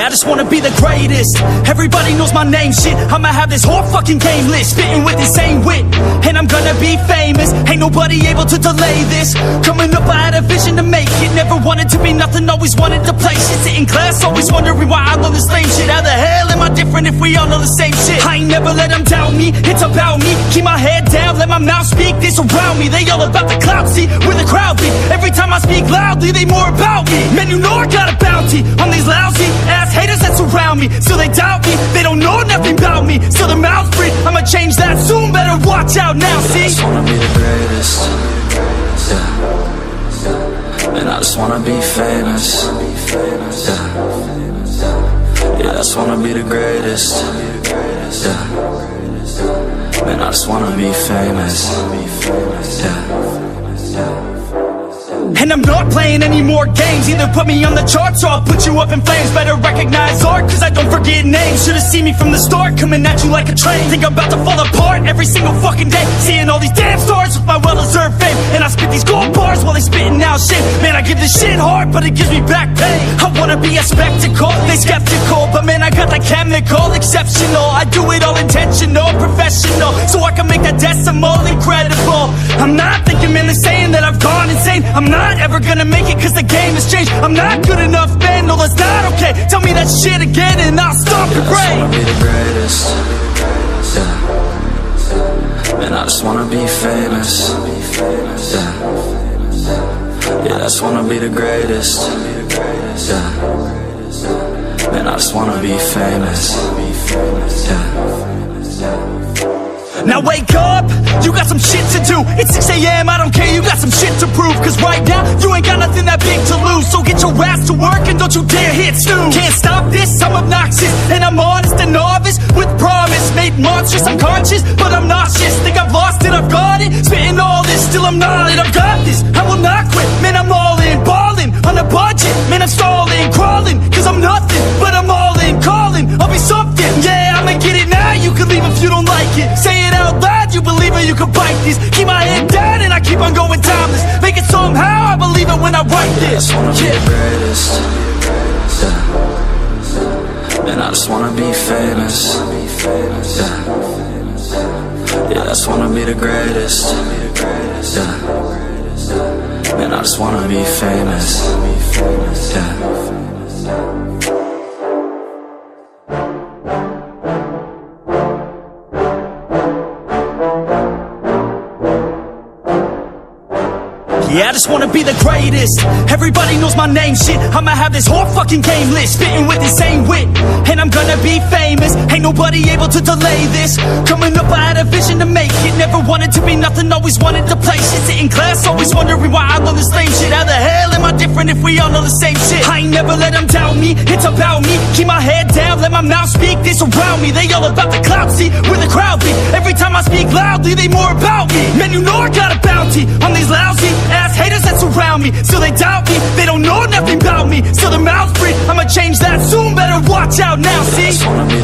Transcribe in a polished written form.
Yeah, I just wanna be the greatest. Everybody knows my name, shit. I'ma have this whole fucking game list, spitting with insane wit, and I'm gonna be famous. Ain't nobody able to delay this. Coming up, I had a vision to make it. Never wanted to be nothing, always wanted to play shit. Sit in class, always wondering why I love this lame shit. How the hell am I different if we all know the same shit? I ain't never let them doubt me, it's about me. Keep my head down, let my mouth speak. They surround me, they all about the clout, see where the crowd be. Every time I speak loudly, they more about me. Man, you know I got a bounty on these lousy ass haters that surround me. Still they doubt me, they don't know nothing about me. Still their mouths free, I'ma change that soon. Better watch out now, see? I just wanna be the greatest, yeah. And I just wanna be famous, yeah. Yeah, I just wanna be the greatest, yeah. And I just wanna be famous, yeah. And I'm not playing any more games. Either put me on the charts or I'll put you up in flames. Better recognize art, cause I don't forget names. Should've seen me from the start, coming at you like a train. Think I'm about to fall apart every single fucking day. Seeing all these damn stars with my well-deserved fame. And I spit these gold bars while they spitting out shit. Man, I give this shit hard, but it gives me back pain. I wanna be a spectacle, they skeptical, but man, I got the chemical, exceptional. I do it all intentional, professional, so I can make that decimal incredible. I'm not thinking, man, they're saying that I've gone insane. I'm not ever gonna make it cause the game has changed. I'm not good enough, man, no that's not okay. Tell me that shit again and I'll stop your brain. I just wanna be the greatest, yeah. And I just wanna be famous, yeah. Yeah, I just wanna be the greatest, yeah. And I just wanna be famous, yeah. Now wake up, you got some shit to do. It's 6 AM, I don't care, you got some shit to prove. Cause right now, you ain't got nothing that big to lose. So get your ass to work and don't you dare hit snooze. Can't stop this, I'm obnoxious, and I'm honest and novice. With promise, made monstrous, I'm conscious, but I'm nauseous. Think I've lost it, I've got it. Spitting all this, still I'm not it, I've got this. I will not quit, man, I'm all in. Ballin', on a budget, man, I'm stalling. Crawling, cause I'm nothing, but I'm all in. Calling, I'll be something, yeah, I'ma get it now. You can leave if you don't like it. Say it out loud, you believe it, you can bite this. Keep my head down and I keep on going timeless. Make it somehow, I believe it when I write this. I just wanna be the greatest, yeah. And I just wanna be famous, yeah. Yeah, I just wanna be the greatest, yeah. And I just wanna be famous, yeah. Yeah, I just wanna be the greatest. Everybody knows my name, shit. I'ma have this whole fucking game list, spitting with insane wit, and I'm gonna be famous. Ain't nobody able to delay this. Coming up, I had a vision to make it. Never wanted to be nothing, always wanted to play shit. Sit in class, always wondering why I love this lame shit. How the hell am I different if we all know the same shit? I ain't never let them doubt me, it's about me. Keep my head down, let my mouth speak. They surround me, they all about the clout, see where the crowd be. Every time I speak loudly, they more about me. Man, you know I got a bounty on these lousy ass haters that surround me. Still they doubt me, they don't know nothing about me. Still their mouths free, I'ma change that soon. Better watch out now, see? I just wanna be